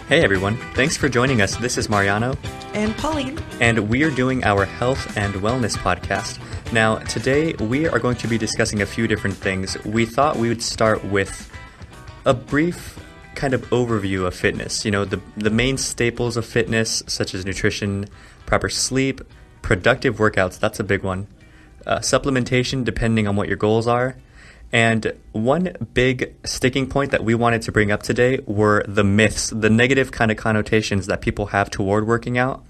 Hey everyone, thanks for joining us. This is Mariano and Pauline, and we are doing our health and wellness podcast. Now, today we are going to be discussing a few different things. We thought we would start with a brief kind of overview of fitness. You know, the main staples of fitness, such as nutrition, proper sleep, productive workouts, that's a big one, supplementation depending on what your goals are. And one big sticking point that we wanted to bring up today were the myths, the negative kind of connotations that people have toward working out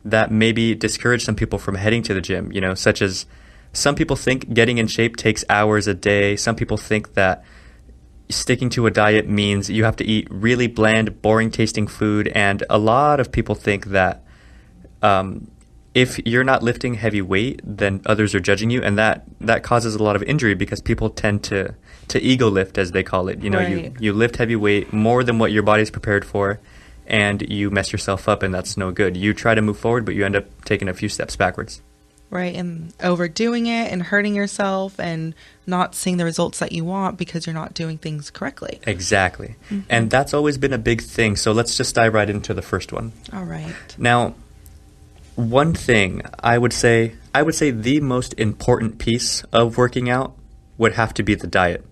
that maybe discourage some people from heading to the gym, you know, such as some people think getting in shape takes hours a day. Some people think that sticking to a diet means you have to eat really bland, boring tasting food. And a lot of people think that if you're not lifting heavy weight, then others are judging you, and that causes a lot of injury because people tend to ego lift, as they call it. You know, right. you lift heavy weight more than what your body's prepared for, and you mess yourself up, and that's no good. You try to move forward, but you end up taking a few steps backwards. Right, and overdoing it and hurting yourself and not seeing the results that you want because you're not doing things correctly. Exactly. Mm-hmm. And that's always been a big thing, so let's just dive right into the first one. All right. Now, one thing I would say the most important piece of working out would have to be the diet.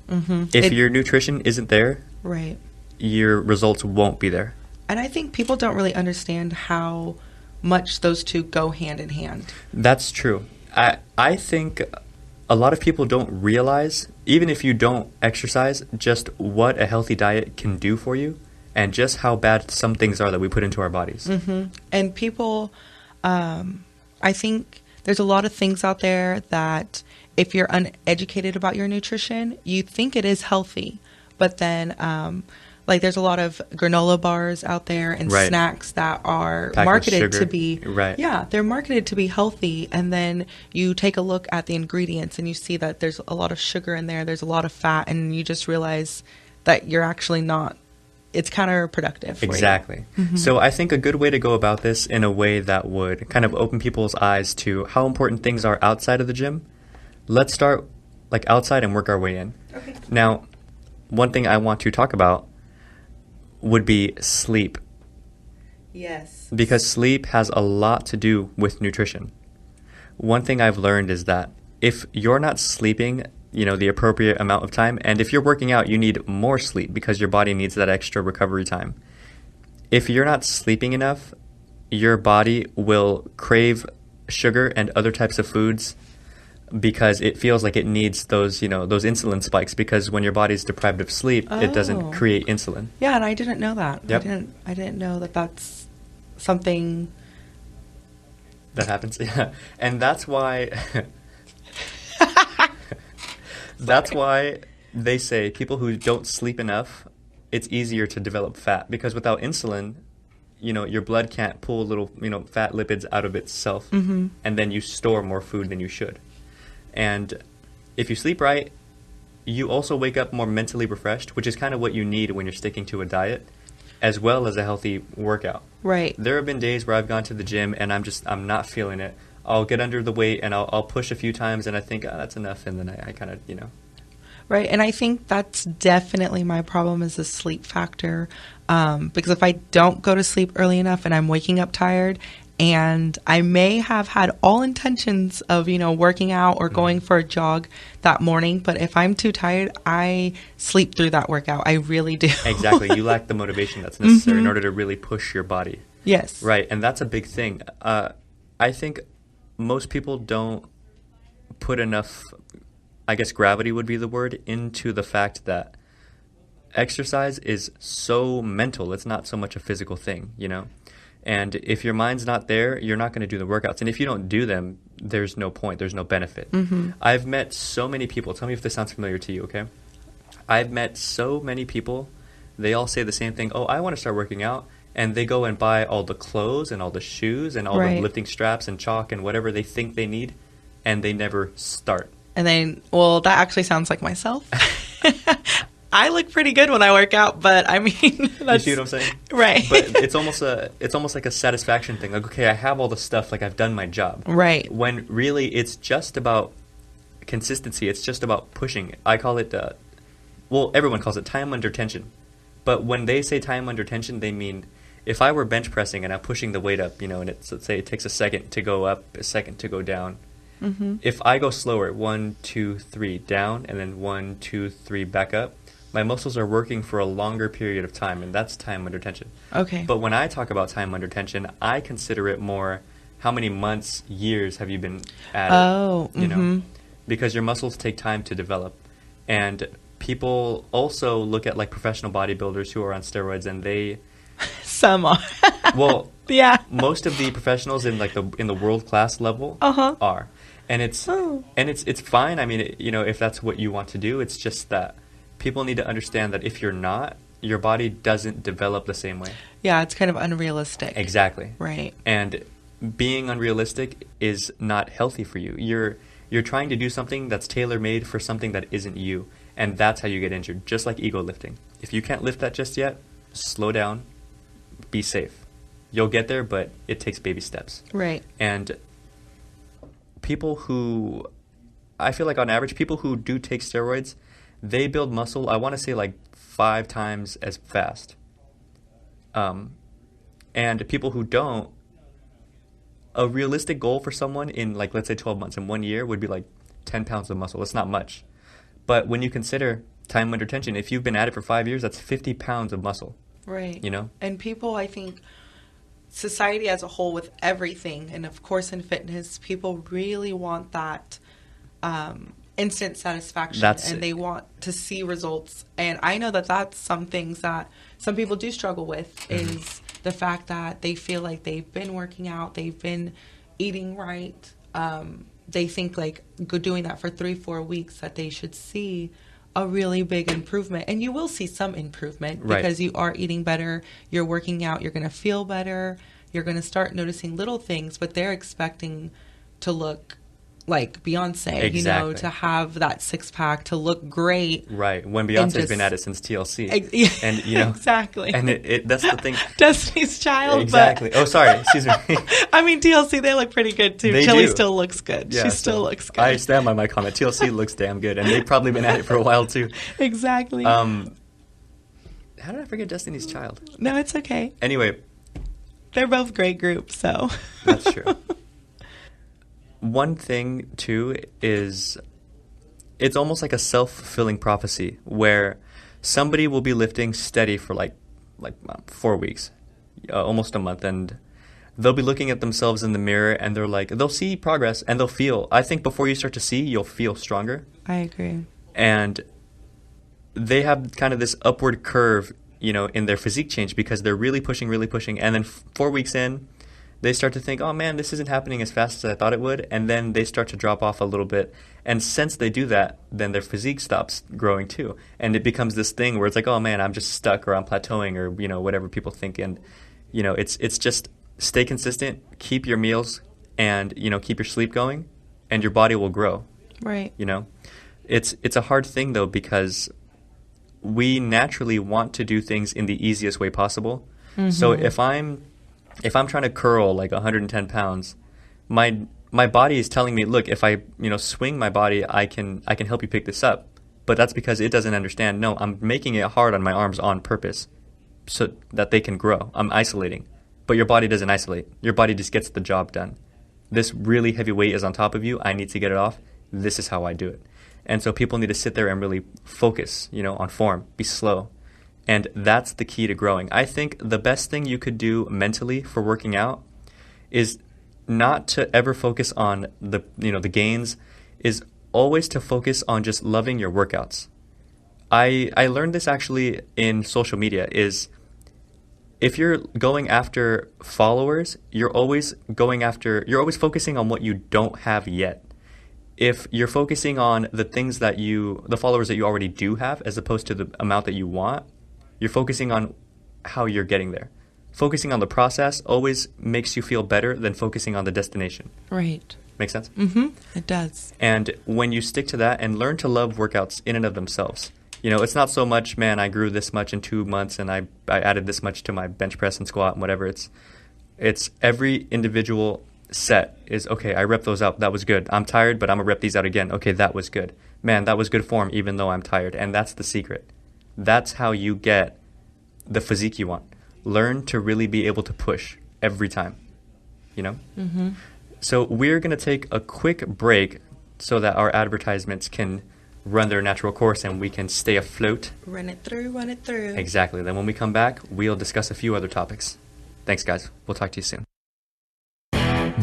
Mm-hmm. If your nutrition isn't there, right, your results won't be there. And I think people don't really understand how much those two go hand in hand. That's true. I think a lot of people don't realize, even if you don't exercise, just what a healthy diet can do for you. And just how bad some things are that we put into our bodies. Mm-hmm. And people, I think there's a lot of things out there that if you're uneducated about your nutrition, you think it is healthy. But then, like there's a lot of granola bars out there and right. snacks that are packed marketed to be, right. yeah, they're marketed to be healthy. And then you take a look at the ingredients and you see that there's a lot of sugar in there. There's a lot of fat. And you just realize that you're actually not. It's counterproductive. Exactly. Mm-hmm. So I think a good way to go about this in a way that would kind of open people's eyes to how important things are outside of the gym. Let's start like outside and work our way in. Okay. Now, one thing I want to talk about would be sleep. Yes. Because sleep has a lot to do with nutrition. One thing I've learned is that if you're not sleeping the appropriate amount of time. And if you're working out, you need more sleep because your body needs that extra recovery time. If you're not sleeping enough, your body will crave sugar and other types of foods because it feels like it needs those insulin spikes, because when your body's deprived of sleep, it doesn't create insulin. Yeah, and I didn't know that. Yep. I didn't know that that's something that happens. Yeah. And that's why That's why they say people who don't sleep enough, it's easier to develop fat, because without insulin, your blood can't pull little, fat lipids out of itself, mm-hmm. and then you store more food than you should. And if you sleep right, you also wake up more mentally refreshed, which is kind of what you need when you're sticking to a diet, as well as a healthy workout. Right. There have been days where I've gone to the gym and I'm not feeling it. I'll get under the weight and I'll push a few times and I think, that's enough, and then I kind of, Right, and I think that's definitely my problem is the sleep factor, because if I don't go to sleep early enough and I'm waking up tired, and I may have had all intentions of, working out or going for a jog that morning, but if I'm too tired, I sleep through that workout. I really do. Exactly. You lack the motivation that's necessary mm-hmm. in order to really push your body. Yes. Right, and that's a big thing. I think most people don't put enough, I guess gravity would be the word, into the fact that exercise is so mental. It's not so much a physical thing, And if your mind's not there, you're not going to do the workouts. And if you don't do them, there's no point. There's no benefit. Mm-hmm. I've met so many people. Tell me if this sounds familiar to you, okay? I've met so many people. They all say the same thing. Oh, I want to start working out. And they go and buy all the clothes and all the shoes and all right. the lifting straps and chalk and whatever they think they need. And they never start. And then, that actually sounds like myself. I look pretty good when I work out, but I mean, that's, you see what I'm saying? Right. But it's almost like a satisfaction thing. Like, okay, I have all the stuff, like I've done my job. Right. When really it's just about consistency. It's just about pushing. I call it, everyone calls it time under tension. But when they say time under tension, they mean if I were bench pressing and I'm pushing the weight up, and let's say it takes a second to go up, a second to go down. Mm-hmm. If I go slower, 1, 2, 3 down, and then 1, 2, 3 back up, my muscles are working for a longer period of time, and that's time under tension. Okay. But when I talk about time under tension, I consider it more how many months, years have you been at it, mm-hmm. because your muscles take time to develop. And people also look at like professional bodybuilders who are on steroids, and they some are. Well, yeah. Most of the professionals in the world class level are. And it's fine. I mean, if that's what you want to do, it's just that people need to understand that if you're not, your body doesn't develop the same way. Yeah, it's kind of unrealistic. Exactly. Right. And being unrealistic is not healthy for you. You're trying to do something that's tailor-made for something that isn't you, and that's how you get injured, just like ego lifting. If you can't lift that just yet, slow down, be safe. You'll get there, but it takes baby steps. Right. And people who, I feel like on average, people who do take steroids, they build muscle, I want to say like 5 times as fast. And people who don't, a realistic goal for someone in like, let's say 12 months, in 1 year would be like 10 pounds of muscle. It's not much. But when you consider time under tension, if you've been at it for 5 years, that's 50 pounds of muscle. Right. And people, I think, society as a whole with everything, and of course in fitness, people really want that instant satisfaction, and they want to see results. And I know that that's some things that some people do struggle with, is the fact that they feel like they've been working out, they've been eating right. They think like doing that for 3-4 weeks that they should see a really big improvement. And you will see some improvement because you are eating better, you're working out, you're going to feel better, you're going to start noticing little things, but they're expecting to look like Beyonce, exactly. To have that 6-pack, to look great. Right, when Beyonce's been at it since TLC. And, exactly. And that's the thing. Destiny's Child. Exactly. But, oh, sorry. Excuse me. I mean, TLC, they look pretty good, too. Chili still looks good. Yeah, she still looks good. I stand by my comment. TLC looks damn good, and they've probably been at it for a while, too. Exactly. How did I forget Destiny's Child? No, it's okay. Anyway. They're both great groups, so. That's true. One thing, too, is it's almost like a self-fulfilling prophecy where somebody will be lifting steady for like 4 weeks, almost a month, and they'll be looking at themselves in the mirror, and they'll see progress, and they'll feel, I think before you start to see, you'll feel stronger. I agree. And they have kind of this upward curve, in their physique change because they're really pushing, and then 4 weeks in, they start to think, oh man, this isn't happening as fast as I thought it would, and then they start to drop off a little bit. And since they do that, then their physique stops growing too. And it becomes this thing where it's like, oh man, I'm just stuck, or I'm plateauing, or, whatever people think. And, it's just stay consistent, keep your meals, and, keep your sleep going, and your body will grow. Right. It's a hard thing though, because we naturally want to do things in the easiest way possible. Mm-hmm. So if I'm trying to curl like 110 pounds, my body is telling me, look, if I swing my body, I can help you pick this up. But that's because it doesn't understand. No, I'm making it hard on my arms on purpose so that they can grow. I'm isolating. But your body doesn't isolate. Your body just gets the job done. This really heavy weight is on top of you. I need to get it off. This is how I do it. And so people need to sit there and really focus, on form, be slow. And that's the key to growing. I think the best thing you could do mentally for working out is not to ever focus on the gains, is always to focus on just loving your workouts. I learned this actually in social media, is if you're going after followers, you're always focusing on what you don't have yet. If you're focusing on the things the followers that you already do have, as opposed to the amount that you want, you're focusing on how you're getting there. Focusing on the process always makes you feel better than focusing on the destination. Right. Make sense? Mm-hmm. It does. And when you stick to that and learn to love workouts in and of themselves, it's not so much, man, I grew this much in 2 months and I added this much to my bench press and squat and whatever. It's every individual set is, okay, I rep those out. That was good. I'm tired, but I'm going to rep these out again. Okay, that was good. Man, that was good form even though I'm tired. And that's the secret. That's how you get the physique you want. Learn to really be able to push every time, you know? Mm-hmm. So we're going to take a quick break so that our advertisements can run their natural course and we can stay afloat. Run it through. Exactly. Then when we come back, we'll discuss a few other topics. Thanks, guys. We'll talk to you soon.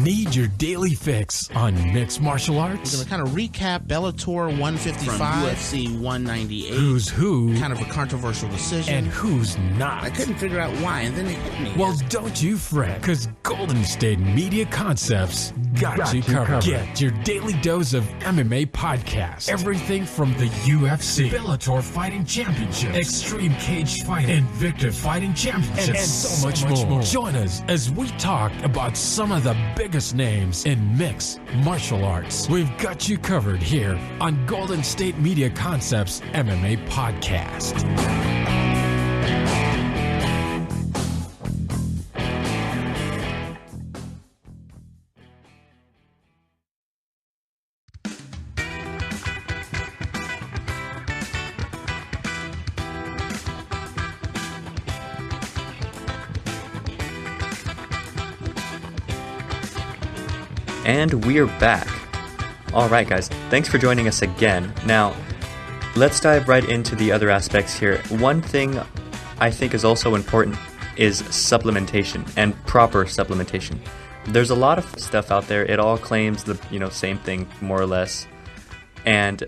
Need your daily fix on mixed martial arts? We're going to kind of recap Bellator 155 from UFC 198. Who's who? Kind of a controversial decision. And who's not? I couldn't figure out why, and then it hit me. Well, don't you fret, because Golden State Media Concepts got you covered. Get your daily dose of MMA podcast. Everything from the UFC, Bellator Fighting Championship, Extreme Cage Fighting, Invicta Fighting Championships, and so much more. Join us as we talk about some of the biggest names in mixed martial arts. We've got you covered here on Golden State Media Concepts MMA Podcast. And we're back. All right, guys. Thanks for joining us again. Now, let's dive right into the other aspects here. One thing I think is also important is supplementation and proper supplementation. There's a lot of stuff out there. It all claims the, same thing more or less. And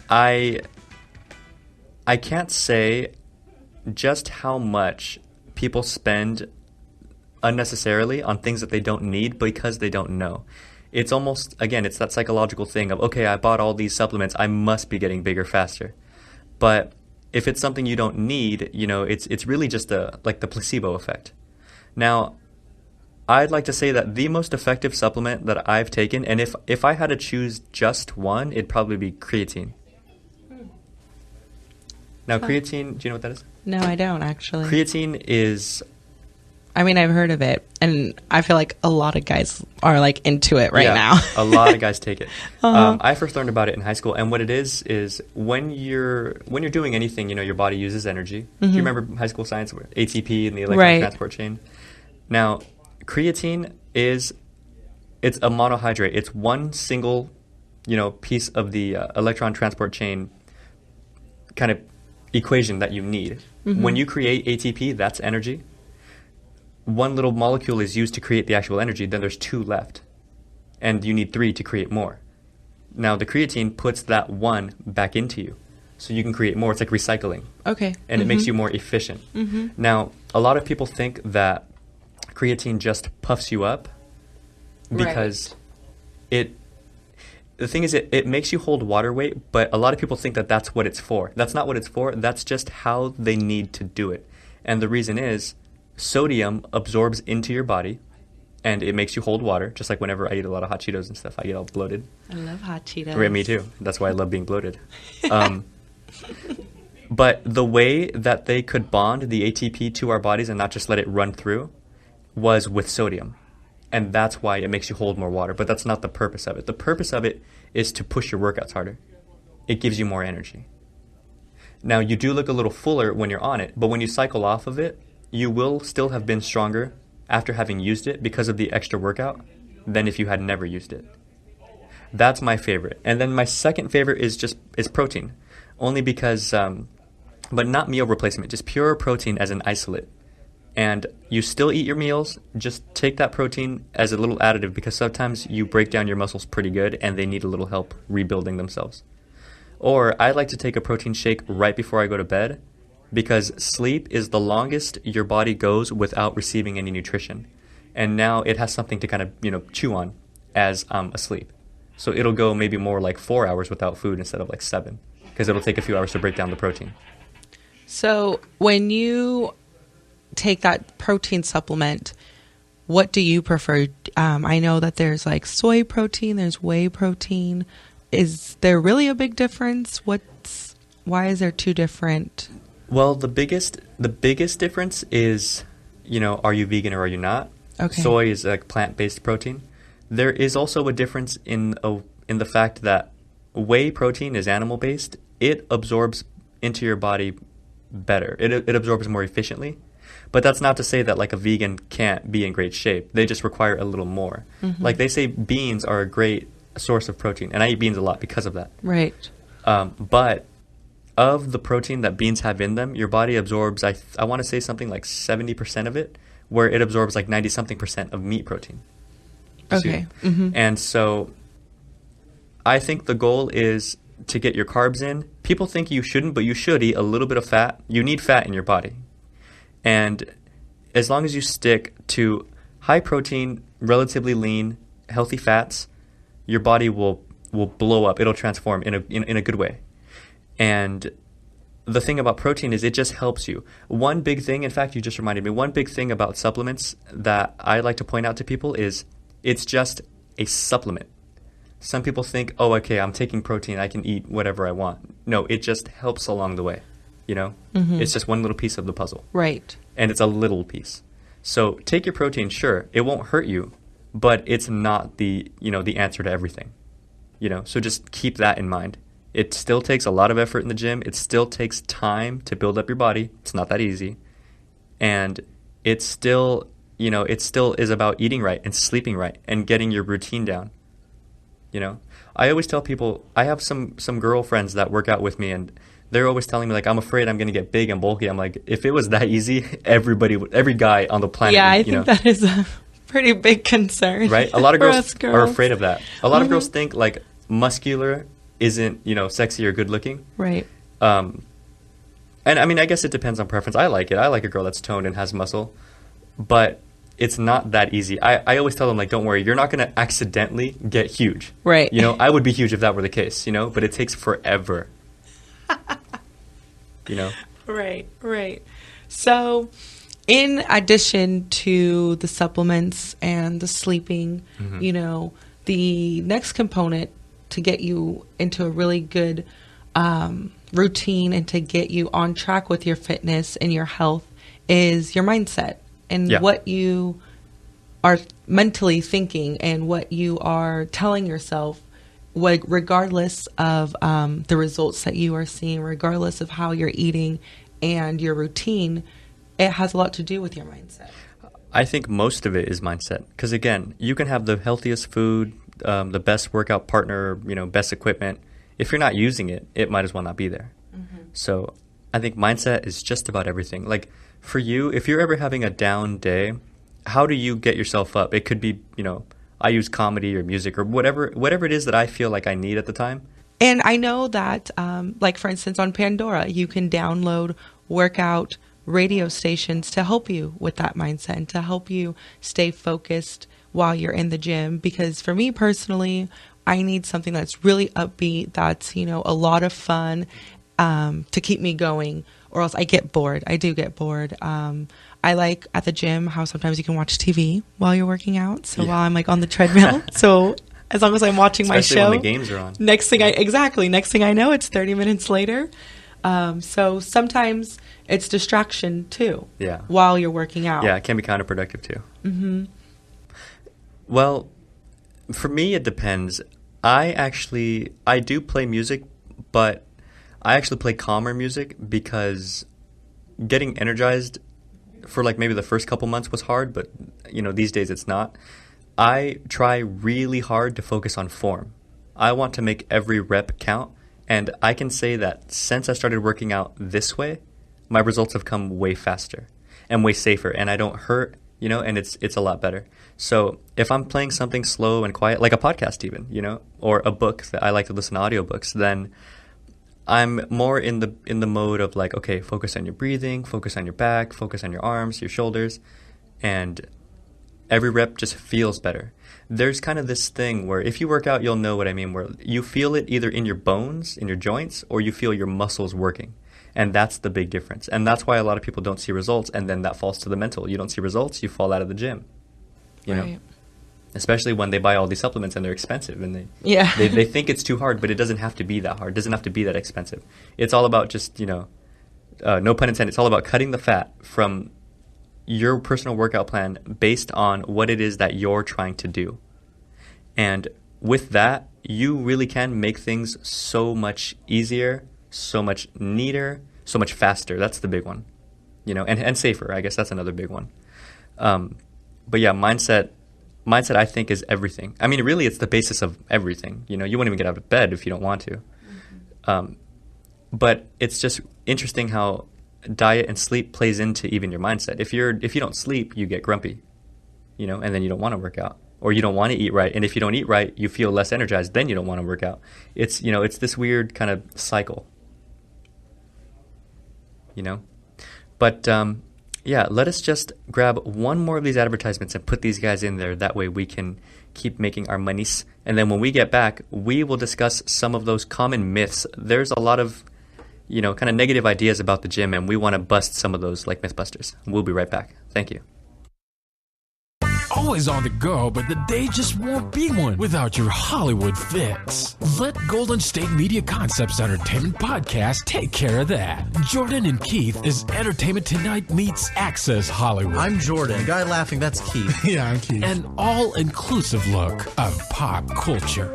I can't say just how much people spend unnecessarily on things that they don't need because they don't know. It's almost, again, it's that psychological thing of, okay, I bought all these supplements, I must be getting bigger faster. But if it's something you don't need, it's really just like the placebo effect. Now, I'd like to say that the most effective supplement that I've taken, and if I had to choose just one, it'd probably be creatine. Now, creatine, do you know what that is? No, I don't actually. Creatine is... I mean, I've heard of it, and I feel like a lot of guys are like into it right now. A lot of guys take it. Uh-huh. I first learned about it in high school, and what it is when you're doing anything, your body uses energy. Do you remember high school science, ATP and the electron transport chain? Now, creatine it's a monohydrate. It's one single, piece of the electron transport chain kind of equation that you need. When you create ATP, that's energy. One little molecule is used to create the actual energy, then there's two left. And you need three to create more. Now, the creatine puts that one back into you, so you can create more. It's like recycling. Okay. And it makes you more efficient. Now, a lot of people think that creatine just puffs you up because the thing is, it makes you hold water weight, but a lot of people think that that's what it's for. That's not what it's for. That's just how they need to do it. And the reason is, sodium absorbs into your body, and it makes you hold water, just like whenever I eat a lot of hot Cheetos and stuff, I get all bloated. I love hot Cheetos. Right, me too. That's why I love being bloated. But the way that they could bond the ATP to our bodies and not just let it run through was with sodium. And that's why it makes you hold more water. But that's not the purpose of it. The purpose of it is to push your workouts harder. It gives you more energy. Now, you do look a little fuller when you're on it, but when you cycle off of it, you will still have been stronger after having used it because of the extra workout than if you had never used it. That's my favorite. And then my second favorite is protein, only because, but not meal replacement, just pure protein as an isolate. And you still eat your meals, just take that protein as a little additive because sometimes you break down your muscles pretty good and they need a little help rebuilding themselves. Or I like to take a protein shake right before I go to bed, because sleep is the longest your body goes without receiving any nutrition. And now it has something to kind of, chew on as I'm asleep. So it'll go maybe more like 4 hours without food instead of like 7, because it'll take a few hours to break down the protein. So when you take that protein supplement, what do you prefer? I know that there's like soy protein, there's whey protein. Is there really a big difference? Why is there two different? Well, the biggest difference is, are you vegan or are you not? Okay. Soy is like plant-based protein. There is also a difference in the fact that whey protein is animal-based. It absorbs into your body better. It absorbs more efficiently. But that's not to say that like a vegan can't be in great shape. They just require a little more. Like they say beans are a great source of protein, and I eat beans a lot because of that. Right. But of the protein that beans have in them, your body absorbs, I want to say something like 70% of it, where it absorbs like 90-something% of meat protein. Okay. And so I think the goal is to get your carbs in. People think you shouldn't, but you should eat a little bit of fat. You need fat in your body. And as long as you stick to high protein, relatively lean, healthy fats, your body will blow up. It'll transform in a good way. And the thing about protein is it just helps you. One big thing, in fact, you just reminded me, one big thing about supplements that I like to point out to people is it's just a supplement. Some people think, oh, okay, I'm taking protein, I can eat whatever I want. No, it just helps along the way, you know? It's just one little piece of the puzzle. Right. And it's a little piece. So take your protein, sure, it won't hurt you, but it's not the answer to everything, you know? So just keep that in mind. It still takes a lot of effort in the gym. It still takes time to build up your body. It's not that easy. And it's still, it still is about eating right and sleeping right and getting your routine down. You know, I always tell people, I have some girlfriends that work out with me, and they're always telling me, like, I'm afraid I'm going to get big and bulky. I'm like, if it was that easy, every guy on the planet. Yeah, I think that is a pretty big concern. Right? A lot of girls are afraid of that. A lot of girls think, like, muscular isn't, sexy or good looking. Right. And I mean, I guess it depends on preference. I like it. I like a girl that's toned and has muscle. But it's not that easy. I always tell them, like, don't worry, you're not going to accidentally get huge. Right. I would be huge if that were the case, but it takes forever. Right. So, in addition to the supplements and the sleeping, the next component to get you into a really good routine and to get you on track with your fitness and your health is your mindset. And what you are mentally thinking and what you are telling yourself, regardless of the results that you are seeing, regardless of how you're eating and your routine, it has a lot to do with your mindset. I think most of it is mindset. Because, again, you can have the healthiest food, the best workout partner, best equipment. If you're not using it, it might as well not be there. So I think mindset is just about everything. Like, for you, if you're ever having a down day, how do you get yourself up? It could be, I use comedy or music or whatever it is that I feel like I need at the time. And I know that, like, for instance, on Pandora, you can download workout radio stations to help you with that mindset and to help you stay focused while you're in the gym. Because for me personally, I need something that's really upbeat, that's, a lot of fun to keep me going, or else I get bored. I do get bored. I like at the gym how sometimes you can watch TV while you're working out. So while I'm like on the treadmill, so as long as I'm watching my show, when the games are on. Next thing I know, it's 30 minutes later. So sometimes it's distraction too. Yeah. While you're working out. Yeah, it can be counterproductive too. Well, for me, it depends. I do play music, but I actually play calmer music because getting energized for like maybe the first couple months was hard, but these days it's not. I try really hard to focus on form. I want to make every rep count, and I can say that since I started working out this way, my results have come way faster and way safer, and I don't hurt, and it's a lot better. So if I'm playing something slow and quiet, like a podcast even, or a book that I like to listen to audiobooks, then I'm more in the mode of like, okay, focus on your breathing, focus on your back, focus on your arms, your shoulders, and every rep just feels better. There's kind of this thing where if you work out, you'll know what I mean, where you feel it either in your bones, in your joints, or you feel your muscles working. And that's the big difference. And that's why a lot of people don't see results, and then that falls to the mental. You don't see results, you fall out of the gym. You know? Especially when they buy all these supplements and they're expensive, and they think it's too hard, but it doesn't have to be that hard. It doesn't have to be that expensive. It's all about just, no pun intended, it's all about cutting the fat from your personal workout plan based on what it is that you're trying to do. And with that, you really can make things so much easier, so much neater, so much faster. That's the big one, and safer. I guess that's another big one. But yeah, mindset I think is everything. I mean, really, it's the basis of everything. You won't even get out of bed if you don't want to. But it's just interesting how diet and sleep plays into even your mindset. If you don't sleep, you get grumpy, and then you don't want to work out, or you don't want to eat right. And if you don't eat right, you feel less energized. Then you don't want to work out. It's it's this weird kind of cycle. But yeah, let us just grab one more of these advertisements and put these guys in there. That way we can keep making our monies. And then when we get back, we will discuss some of those common myths. There's a lot of, kind of negative ideas about the gym, and we want to bust some of those like Mythbusters. We'll be right back. Thank you. Always on the go, but the day just won't be one without your Hollywood fix. Let Golden State Media Concepts Entertainment Podcast take care of that. Jordan and Keith is Entertainment Tonight meets Access Hollywood. I'm Jordan. The guy laughing, that's Keith. Yeah, I'm Keith. An all-inclusive look of pop culture.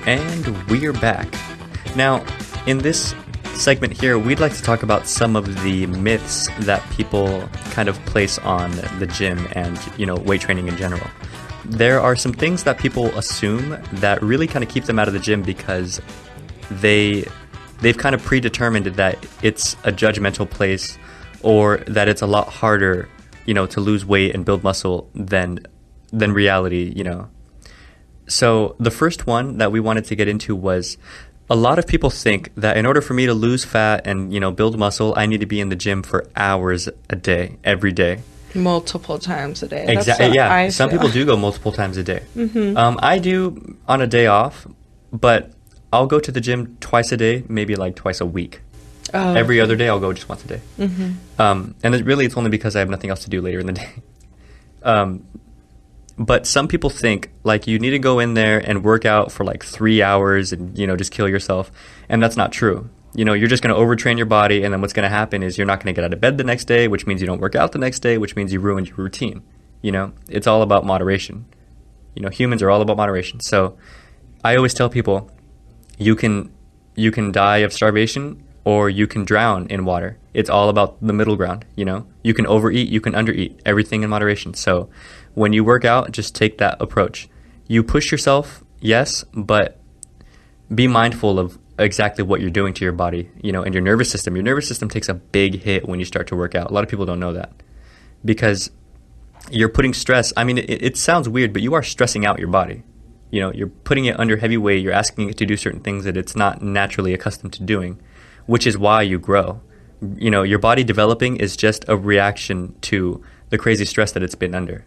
And we're back. Now, in this segment here, we'd like to talk about some of the myths that people kind of place on the gym and, weight training in general. There are some things that people assume that really kind of keep them out of the gym because they've kind of predetermined that it's a judgmental place, or that it's a lot harder, to lose weight and build muscle than reality, So the first one that we wanted to get into was, a lot of people think that in order for me to lose fat and, build muscle, I need to be in the gym for hours a day, every day. Multiple times a day. Exactly. Yeah. Some people do go multiple times a day. Mm-hmm. I do on a day off, but I'll go to the gym twice a day, maybe like twice a week. Oh, every other day, I'll go just once a day. Mm-hmm. And it's only because I have nothing else to do later in the day. But some people think like you need to go in there and work out for like 3 hours and, just kill yourself. And that's not true. You're just going to overtrain your body. And then what's going to happen is you're not going to get out of bed the next day, which means you don't work out the next day, which means you ruined your routine. It's all about moderation. Humans are all about moderation. So I always tell people you can die of starvation or you can drown in water. It's all about the middle ground. You can overeat, you can undereat, everything in moderation. So when you work out, just take that approach. You push yourself, yes, but be mindful of exactly what you're doing to your body, and your nervous system. Your nervous system takes a big hit when you start to work out. A lot of people don't know that because you're putting stress. I mean, it sounds weird, but you are stressing out your body. You're putting it under heavy weight. You're asking it to do certain things that it's not naturally accustomed to doing, which is why you grow. Your body developing is just a reaction to the crazy stress that it's been under.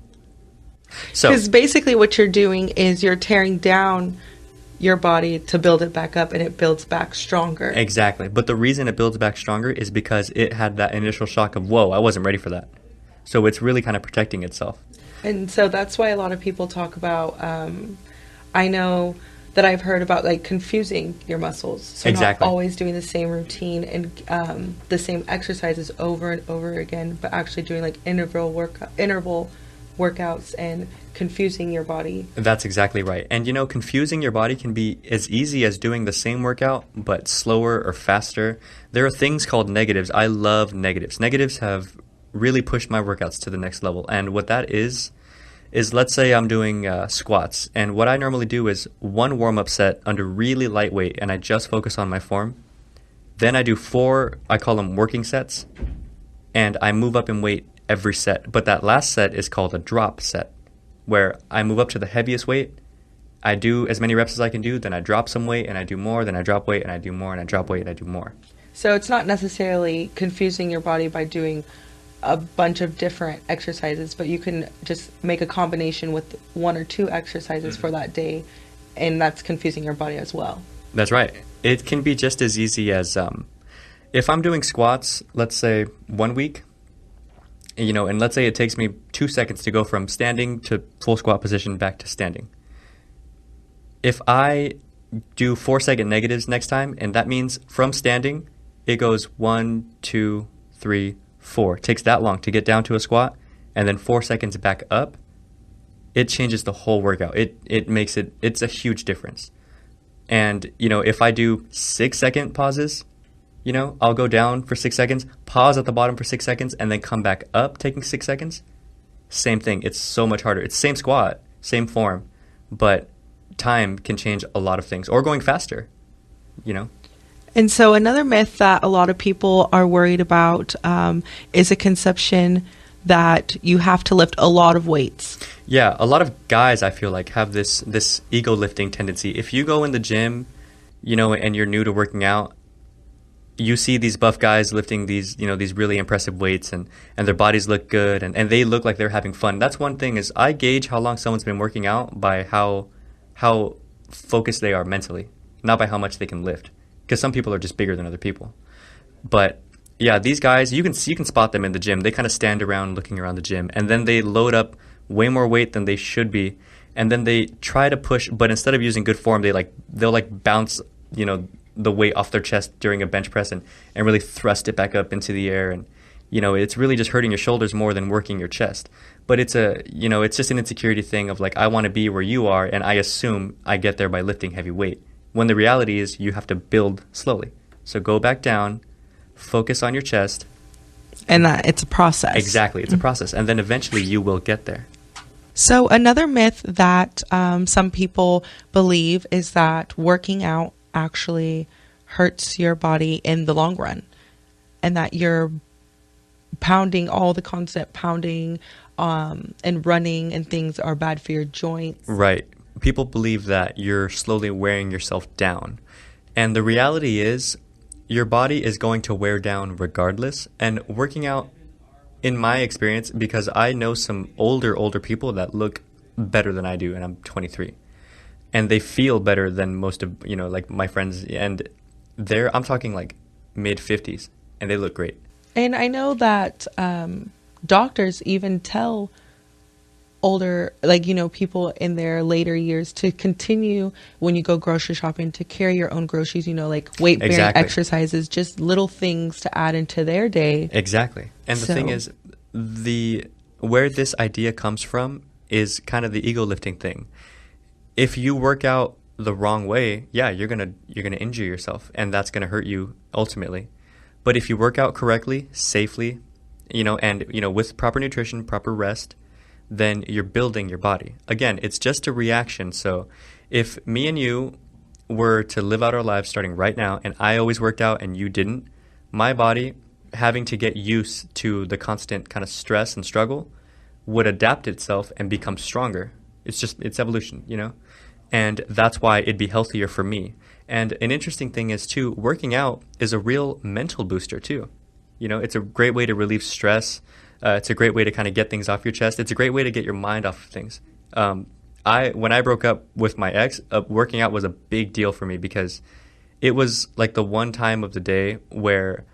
So, because basically what you're doing is you're tearing down your body to build it back up, and it builds back stronger. Exactly. But the reason it builds back stronger is because it had that initial shock of, whoa, I wasn't ready for that. So it's really kind of protecting itself. And so that's why a lot of people talk about, I know that I've heard about like confusing your muscles. So exactly. Not always doing the same routine and the same exercises over and over again, but actually doing like interval workouts and confusing your body. That's exactly right. And confusing your body can be as easy as doing the same workout but slower or faster. There are things called negatives. I love negatives. Negatives have really pushed my workouts to the next level. And what that is let's say I'm doing squats, and what I normally do is one warm-up set under really light weight, and I just focus on my form. Then I do 4, I call them working sets, and I move up in weight every set. But that last set is called a drop set, where I move up to the heaviest weight, I do as many reps as I can do, then I drop some weight and I do more, then I drop weight and I do more, and I drop weight and I do more. So it's not necessarily confusing your body by doing a bunch of different exercises, but you can just make a combination with 1 or 2 exercises for that day, and that's confusing your body as well. That's right. It can be just as easy as if I'm doing squats, let's say 1 week, and let's say it takes me 2 seconds to go from standing to full squat position back to standing. If I do 4-second negatives next time, and that means from standing, it goes 1, 2, 3, 4. It takes that long to get down to a squat. and then 4 seconds back up, it changes the whole workout. It's a huge difference. And, if I do 6-second pauses, I'll go down for 6 seconds, pause at the bottom for 6 seconds, and then come back up taking 6 seconds. Same thing. It's so much harder. It's same squat, same form, but time can change a lot of things. Or going faster, And so another myth that a lot of people are worried about is a conception that you have to lift a lot of weights. Yeah, a lot of guys, I feel like, have this ego lifting tendency. If you go in the gym, and you're new to working out, you see these buff guys lifting these really impressive weights, and their bodies look good, and they look like they're having fun. That's one thing, is I gauge how long someone's been working out by how focused they are mentally, not by how much they can lift. Because some people are just bigger than other people. But yeah, these guys, you can spot them in the gym. They kind of stand around looking around the gym, and then they load up way more weight than they should be, and then they try to push, but instead of using good form, they'll bounce the weight off their chest during a bench press and really thrust it back up into the air, and it's really just hurting your shoulders more than working your chest. But it's it's just an insecurity thing of I want to be where you are, and I assume I get there by lifting heavy weight, when the reality is you have to build slowly. So go back down, focus on your chest, and that it's a process. Exactly, it's a process, and then eventually you will get there. So another myth that some people believe is that working out actually hurts your body in the long run, and that you're pounding, all the constant pounding and running and things are bad for your joints. Right. People believe that you're slowly wearing yourself down. And the reality is your body is going to wear down regardless. And working out, in my experience, because I know some older people that look better than I do, and I'm 23. And they feel better than most of, my friends. And I'm talking mid-50s, and they look great. And I know that doctors even tell older, people in their later years to continue, when you go grocery shopping, to carry your own groceries, weight-bearing Exactly. exercises, just little things to add into their day. Exactly. And the thing is, where this idea comes from is kind of the ego lifting thing. If you work out the wrong way, yeah, you're gonna injure yourself, and that's gonna hurt you ultimately. But if you work out correctly, safely, and with proper nutrition, proper rest, then you're building your body. Again, it's just a reaction. So if me and you were to live out our lives starting right now, and I always worked out and you didn't, my body, having to get used to the constant kind of stress and struggle, would adapt itself and become stronger. It's evolution, And that's why it'd be healthier for me. And an interesting thing is, too, working out is a real mental booster, too. It's a great way to relieve stress. It's a great way to kind of get things off your chest. It's a great way to get your mind off of things. When I broke up with my ex, working out was a big deal for me, because it was the one time of the day where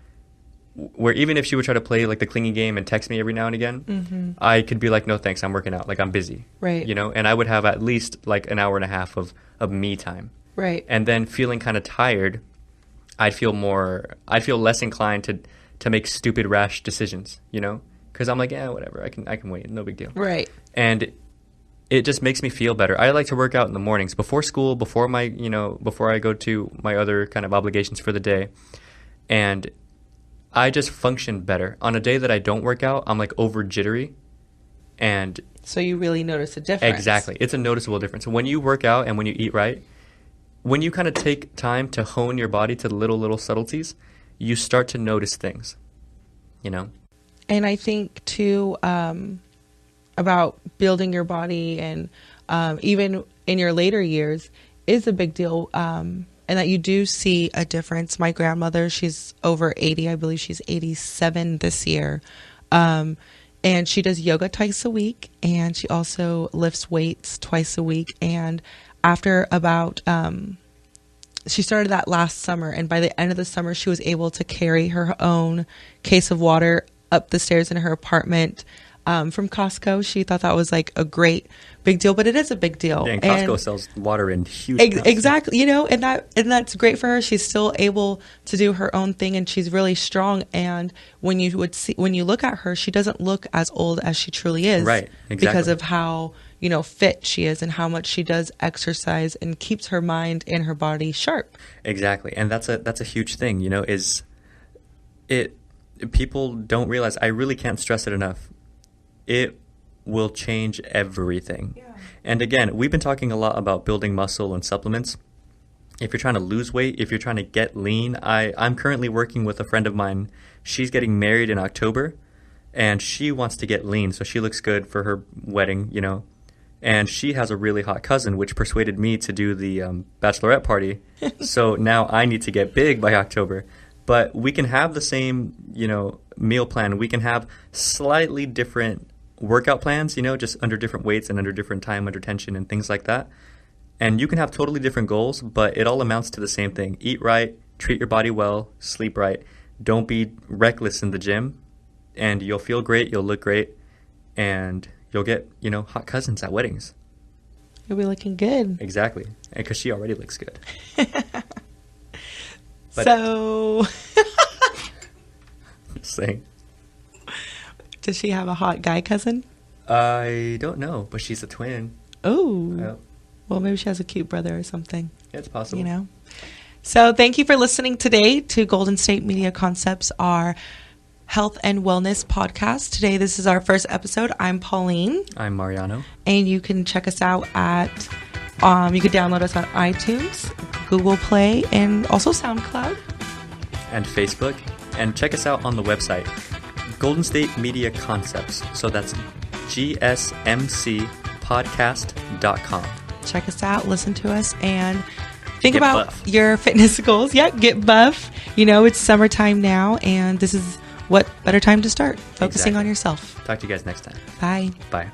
even if she would try to play the clingy game and text me every now and again, I could be no thanks, I'm working out, I'm busy. Right. And I would have at least an hour and a half of me time. Right. And then feeling kind of tired, I'd feel less inclined to make stupid, rash decisions, because I'm whatever, I can wait, no big deal. Right. And it just makes me feel better. I like to work out in the mornings before school, before I go to my other kind of obligations for the day. And I just function better. On a day that I don't work out, I'm over jittery. And so you really notice a difference. Exactly. It's a noticeable difference. When you work out and when you eat right, when you kind of take time to hone your body to the little subtleties, you start to notice things, And I think, too, about building your body, and even in your later years, is a big deal. And that you do see a difference. My grandmother, she's over 80. I believe she's 87 this year. And she does yoga twice a week. And she also lifts weights twice a week. And after about, she started that last summer. And by the end of the summer, she was able to carry her own case of water up the stairs in her apartment from Costco. She thought that was like a great big deal, but it is a big deal. Yeah, and Costco sells water in huge amounts. Exactly. You know, and that's great for her. She's still able to do her own thing, and she's really strong. And when you look at her, she doesn't look as old as she truly is. Right. Exactly. Because of how, you know, fit she is and how much she does exercise and keeps her mind and her body sharp. Exactly. And that's a huge thing, you know, people don't realize, I really can't stress it enough. It will change everything. Yeah. And again, we've been talking a lot about building muscle and supplements. If you're trying to lose weight, if you're trying to get lean, I'm currently working with a friend of mine. She's getting married in October, and she wants to get lean, so she looks good for her wedding, you know. And she has a really hot cousin, which persuaded me to do the bachelorette party. So now I need to get big by October. But we can have the same, you know, meal plan. We can have slightly different workout plans, you know, just under different weights and under different time, under tension and things like that. And you can have totally different goals, but it all amounts to the same thing. Eat right, treat your body well, sleep right. Don't be reckless in the gym, and you'll feel great, you'll look great, and you'll get, you know, hot cousins at weddings. You'll be looking good. Exactly. Because she already looks good. So, saying. Does she have a hot guy cousin? I don't know, but she's a twin. Oh. Well, maybe she has a cute brother or something. It's possible. You know? So thank you for listening today to Golden State Media Concepts, our health and wellness podcast. Today, this is our first episode. I'm Pauline. I'm Mariano. And you can check us out at, you can download us on iTunes, Google Play, and also SoundCloud. And Facebook. And check us out on the website, Golden State Media Concepts. So that's GSMCpodcast.com. Check us out, listen to us, and think Get about buff. Your fitness goals. Yeah, get buff. You know, it's summertime now, and this is what better time to start focusing on yourself. Talk to you guys next time. Bye. Bye.